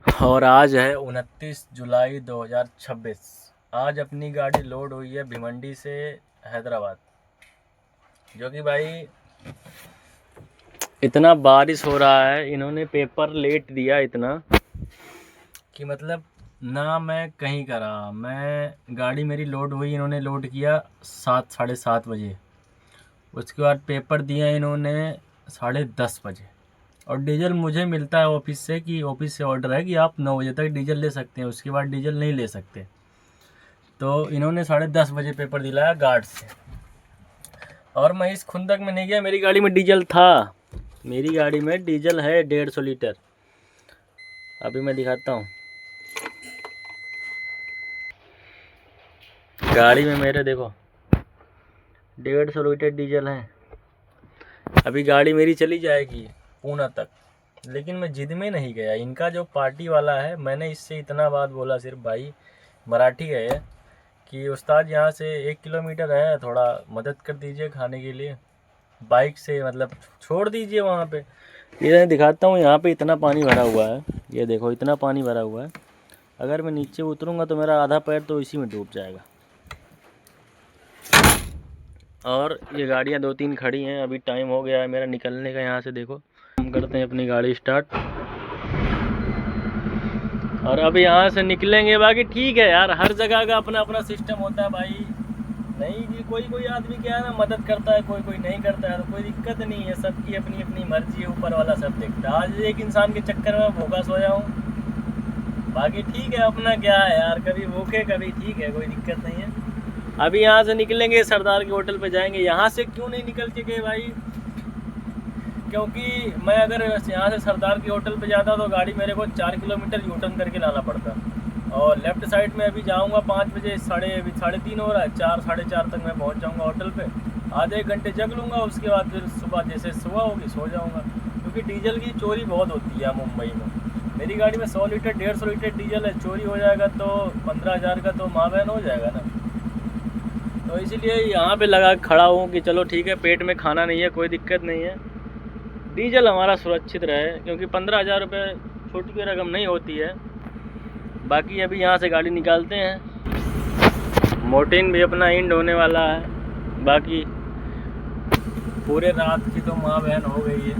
और आज है 29 जुलाई 2026। आज अपनी गाड़ी लोड हुई है भिवंडी से हैदराबाद, जो कि भाई इतना बारिश हो रहा है, इन्होंने पेपर लेट दिया इतना कि मतलब ना मैं कहीं करा। मैं गाड़ी मेरी लोड हुई, इन्होंने लोड किया 7 साढ़े 7 बजे। उसके बाद पेपर दिया इन्होंने 10:30 बजे। और डीजल मुझे मिलता है ऑफिस से कि ऑफिस से ऑर्डर है कि आप 9 बजे तक डीजल ले सकते हैं, उसके बाद डीजल नहीं ले सकते। तो इन्होंने 10:30 बजे पेपर दिलाया गार्ड से, और मैं इस खुंदक में नहीं गया। मेरी गाड़ी में डीजल था, मेरी गाड़ी में डीजल है 150 लीटर। अभी मैं दिखाता हूँ, गाड़ी में मेरे देखो 150 लीटर डीजल है। अभी गाड़ी मेरी चली जाएगी पूना तक, लेकिन मैं जिद में नहीं गया। इनका जो पार्टी वाला है, मैंने इससे इतना बात बोला, सिर्फ भाई मराठी है कि उस्ताद यहाँ से 1 किलोमीटर है, थोड़ा मदद कर दीजिए खाने के लिए, बाइक से मतलब छोड़ दीजिए वहाँ पे। ये दिखाता हूँ, यहाँ पे इतना पानी भरा हुआ है, ये देखो इतना पानी भरा हुआ है। अगर मैं नीचे उतरूँगा तो मेरा आधा पैर तो इसी में डूब जाएगा। और ये गाड़ियाँ 2-3 खड़ी हैं। अभी टाइम हो गया है मेरा निकलने का यहाँ से। देखो हम करते हैं अपनी गाड़ी स्टार्ट, और अब यहाँ से निकलेंगे। बाकी ठीक है यार, हर जगह का अपना अपना सिस्टम होता है भाई। नहीं जी, कोई आदमी क्या है ना, मदद करता है, कोई नहीं करता है, तो कोई दिक्कत नहीं है। सबकी अपनी अपनी मर्जी है, ऊपर वाला सब देखता है। आज एक इंसान के चक्कर में भूखा सोया हूँ, बाकी ठीक है, अपना क्या है यार, कभी भूखे कभी ठीक है, कोई दिक्कत नहीं है। अभी यहाँ से निकलेंगे, सरदार के होटल पे जाएंगे। यहाँ से क्यों नहीं निकल के गए भाई, क्योंकि मैं अगर यहाँ से सरदार के होटल पे जाता तो गाड़ी मेरे को 4 किलोमीटर यूटर्न करके लाना पड़ता, और लेफ़्ट साइड में अभी जाऊँगा 5 बजे, 3:30 हो रहा है, 4 साढ़े 4 तक मैं पहुँच जाऊँगा होटल पे। आधे एक घंटे जग लूँगा, उसके बाद फिर सुबह जैसे सुबह होगी सो जाऊँगा। क्योंकि डीजल की चोरी बहुत होती है मुंबई में। मेरी गाड़ी में 100 लीटर 150 लीटर डीजल है, चोरी हो जाएगा तो 15,000 का तो माँ बहन हो जाएगा ना। तो इसीलिए यहाँ पे लगा खड़ा हूँ कि चलो ठीक है, पेट में खाना नहीं है, कोई दिक्कत नहीं है, डीजल हमारा सुरक्षित रहे, क्योंकि 15,000 रुपये छोटी की रकम नहीं होती है। बाकी अभी यहाँ से गाड़ी निकालते हैं। मोर्टीन भी अपना इंड होने वाला है। बाकी पूरे रात की तो माँ बहन हो गई है,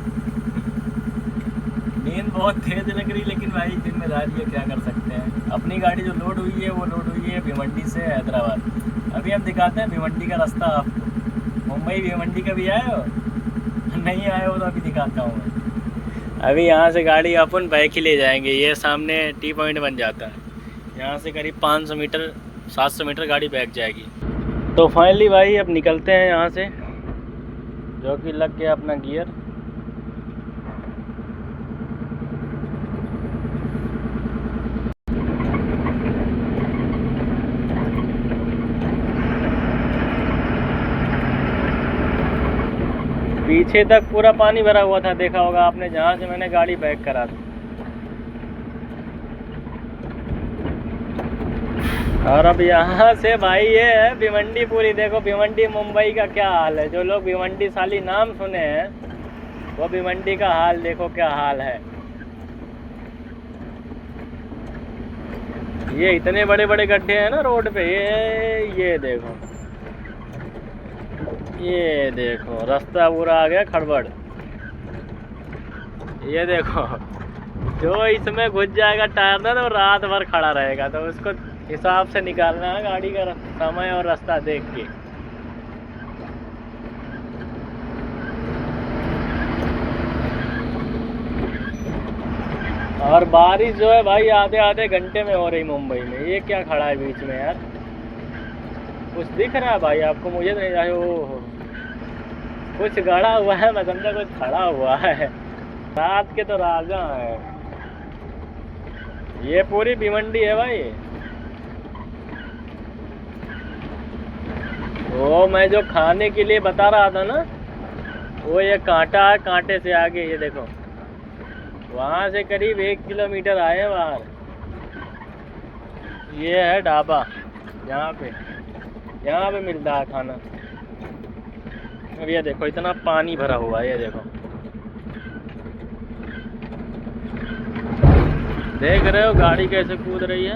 नींद बहुत तेज लग रही, लेकिन भाई जिम्मेदारी है, क्या कर सकते हैं। अपनी गाड़ी जो लोड हुई है वो लोड हुई है भिवंडी से हैदराबाद। अभी हम दिखाते हैं भिवंडी का रास्ता आपको। मुंबई भिवंडी कभी आए हो? नहीं आए हो तो अभी दिखाता हूँ मैं। अभी यहाँ से गाड़ी अपन बैक ही ले जाएंगे, ये सामने टी पॉइंट बन जाता है। यहाँ से करीब 500 मीटर 700 मीटर गाड़ी बैक जाएगी। तो फाइनली भाई अब निकलते हैं यहाँ से, जो कि लग गया अपना गियर। पीछे तक पूरा पानी भरा हुआ था, देखा होगा आपने, जहाँ से मैंने गाड़ी बैक करा थी। और अब यहाँ से भाई ये है भिवंडी पूरी। देखो भिवंडी मुंबई का क्या हाल है। जो लोग भिवंडी साली नाम सुने हैं, वो भिवंडी का हाल देखो क्या हाल है। ये इतने बड़े बड़े गड्ढे हैं ना रोड पे, ये देखो, ये देखो रास्ता पूरा आ गया खड़बड़। ये देखो, जो इसमें घुस जाएगा टायर ना तो रात भर खड़ा रहेगा। तो उसको हिसाब से निकालना है गाड़ी का समय और रास्ता देख के। और बारिश जो है भाई आधे आधे घंटे में हो रही मुंबई में। ये क्या खड़ा है बीच में यार, कुछ दिख रहा है भाई आपको? मुझे नहीं आया। ओहो, कुछ गड़ा हुआ है, मैं समझा कुछ खड़ा हुआ है। रात के तो राजा है। ये पूरी भिवंडी है भाई। वो मैं जो खाने के लिए बता रहा था ना, वो ये कांटा है, कांटे से आगे ये देखो, वहाँ से करीब 1 किलोमीटर आए बाहर। ये है ढाबा, यहाँ पे मिलता है खाना। अब ये देखो इतना पानी भरा हुआ है, ये देखो देख रहे हो गाड़ी कैसे कूद रही है।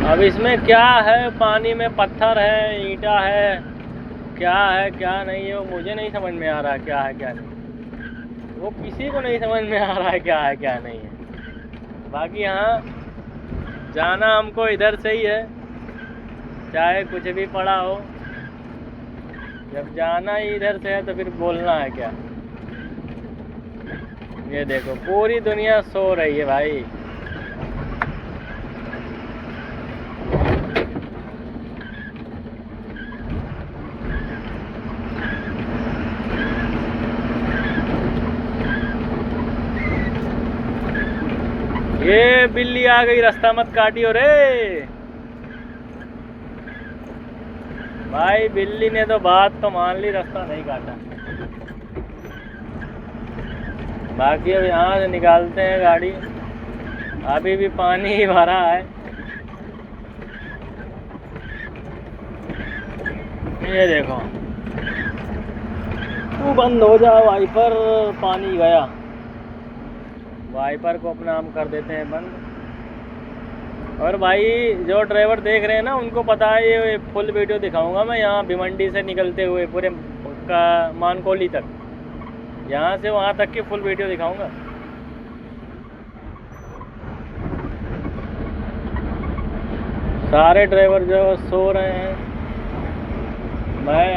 अब इसमें क्या है, पानी में पत्थर है, ईंटा है, क्या नहीं है वो मुझे नहीं समझ में आ रहा क्या है क्या नहीं। वो किसी को नहीं समझ में आ रहा है क्या नहीं है। बाकी यहाँ जाना हमको इधर से ही है, चाहे कुछ भी पड़ा हो। जब जाना ही इधर से है तो फिर बोलना है क्या। ये देखो पूरी दुनिया सो रही है भाई। ये बिल्ली आ गई, रास्ता मत काटियो रे भाई। बिल्ली ने तो बात तो मान ली, रास्ता नहीं काटा। बाकी अब यहाँ से निकालते हैं गाड़ी। अभी भी पानी ही भरा है। ये देखो, तू बंद हो जा वाइपर, पानी गया। वाइपर को अपना हम कर देते हैं बंद। और भाई जो ड्राइवर देख रहे हैं ना, उनको पता है ये फुल वीडियो दिखाऊंगा मैं यहाँ भिवंडी से निकलते हुए पूरे का मानकोली तक, यहाँ से वहाँ तक की फुल वीडियो दिखाऊंगा। सारे ड्राइवर जो सो रहे हैं, मैं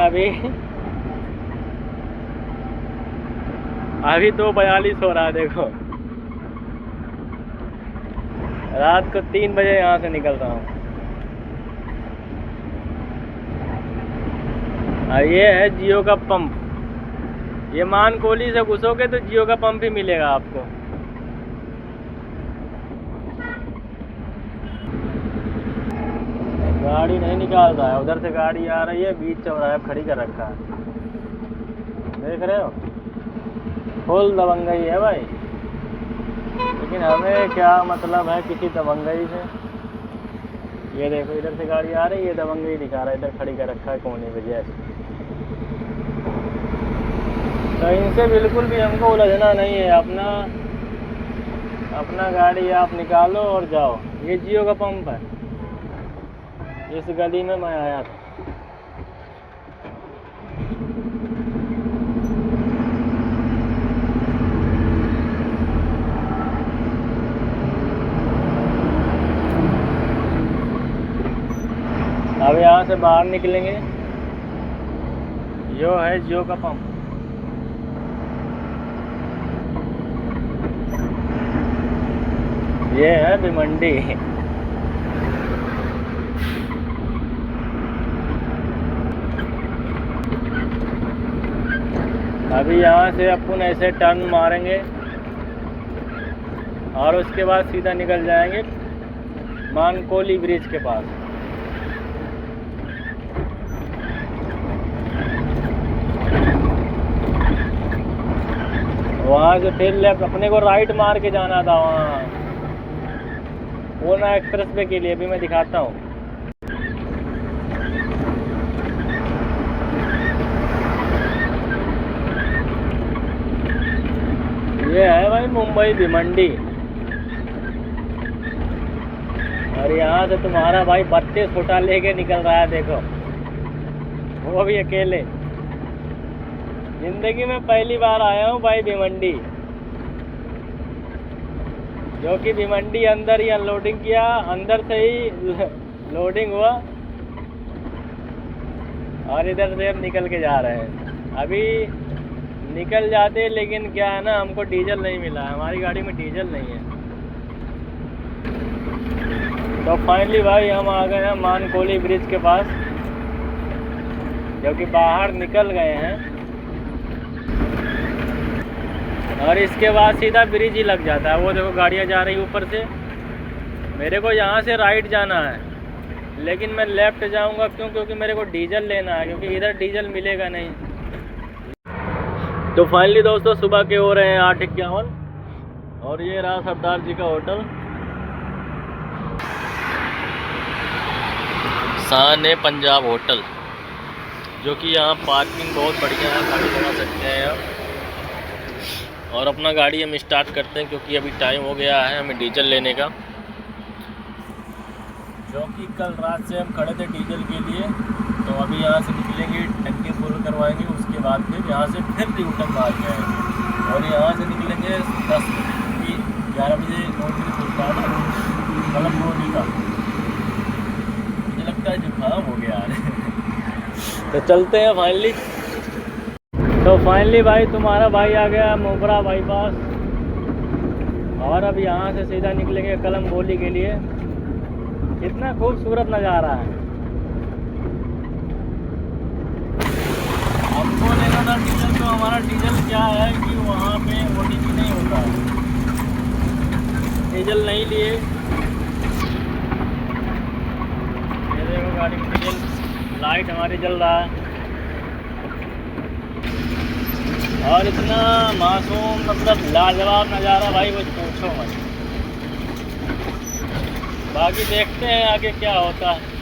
अभी 2:42 हो रहा है। देखो रात को 3 बजे यहाँ से निकल रहा हूँ। और ये है जियो का पंप। ये मानकोली से घुसोगे तो जियो का पंप ही मिलेगा आपको। गाड़ी नहीं निकाल रहा है, उधर से गाड़ी आ रही है, बीच चौराहे खड़ी कर रखा है। देख रहे हो, फुल दबंगई है भाई। लेकिन हमें क्या मतलब है किसी दबंगई से। ये देखो इधर से गाड़ी आ रही है, दबंगई दिखा रहा है, इधर खड़ी कर रखा है कोने पे जैसे। तो इनसे बिल्कुल भी हमको उलझना नहीं है। अपना गाड़ी आप निकालो और जाओ। ये जियो का पंप है, इस गली में मैं आया था। अब यहाँ से बाहर निकलेंगे, जो है जियो का पंप। ये है भिवंडी। अभी यहाँ से अपन ऐसे टर्न मारेंगे और उसके बाद सीधा निकल जाएंगे मानकोली ब्रिज के पास। वहाँ से फिर लेफ्ट, अपने को राइट मार के जाना था वहाँ पूर्णा एक्सप्रेस वे के लिए। अभी मैं दिखाता हूँ। ये है भाई मुंबई भिवंडी। और यहाँ से तुम्हारा भाई 32 फुटा लेके निकल रहा है। देखो वो भी अकेले। जिंदगी में पहली बार आया हूँ भाई भिवंडी, जो कि भिवंडी अंदर ही अनलोडिंग किया, अंदर से ही लोडिंग हुआ और इधर से हम निकल के जा रहे हैं। अभी निकल जाते, लेकिन क्या है ना, हमको डीजल नहीं मिला, हमारी गाड़ी में डीजल नहीं है। तो फाइनली भाई हम आ गए हैं मानकोली ब्रिज के पास, जो कि बाहर निकल गए हैं। और इसके बाद सीधा ब्रिज ही लग जाता है। वो देखो गाड़ियाँ जा रही ऊपर से। मेरे को यहाँ से राइट जाना है, लेकिन मैं लेफ़्ट जाऊँगा। क्यों? क्योंकि मेरे को डीजल लेना है, क्योंकि इधर डीजल मिलेगा नहीं। तो फाइनली दोस्तों सुबह के हो रहे हैं 8:51 और ये रहा सरदार जी का होटल, शान-ए-पंजाब होटल, जो कि यहाँ पार्किंग बहुत बढ़िया है, गाड़ी लगा सकते हैं आप। और अपना गाड़ी हम स्टार्ट करते हैं क्योंकि अभी टाइम हो गया है हमें डीजल लेने का, क्योंकि कल रात से हम खड़े थे डीजल के लिए। तो अभी यहाँ से निकलेंगे, टंकी फुल करवाएंगे, उसके बाद फिर यहाँ से फिर रिटर्न मार के आएंगे। और यहाँ से निकलेंगे 10 बजे, 11 बजे नौकरी खुलता है मतलब रोटी का। मुझे लगता है जुकाम हो गया यार। तो चलते हैं फाइनली। तो फाइनली भाई तुम्हारा भाई आ गया मोबरा बाईपास, और अब यहाँ से सीधा निकलेंगे कलम बोली के लिए। कितना खूबसूरत नज़ारा है। हमको लेना था डीजल, तो हमारा डीजल क्या है कि वहाँ पे OTP नहीं होता है, डीजल नहीं लिए। ये देखो गाड़ी में डीजल, लाइट हमारी जल रहा है, और इतना मासूम मतलब लाजवाब नज़ारा भाई वो पूछो मत। बाकी देखते हैं आगे क्या होता है।